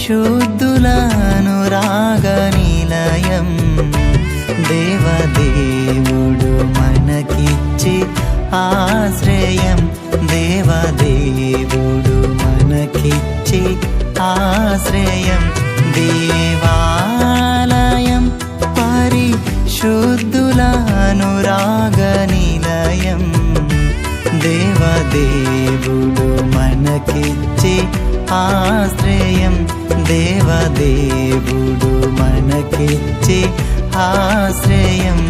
శుద్ధులను రాగనిలయం దేవదేవుడు మనకిచ్చే ఆశ్రయం దేవదేవుడు మనకిచ్చే ఆశ్రయం దేవాలయం పరిశుద్ధులను రాగనిలయం దేవదేవుడు మనకిచ్చే ఆశ్రయం దేవదేవుడు మనకిచ్చే ఆశ్రయం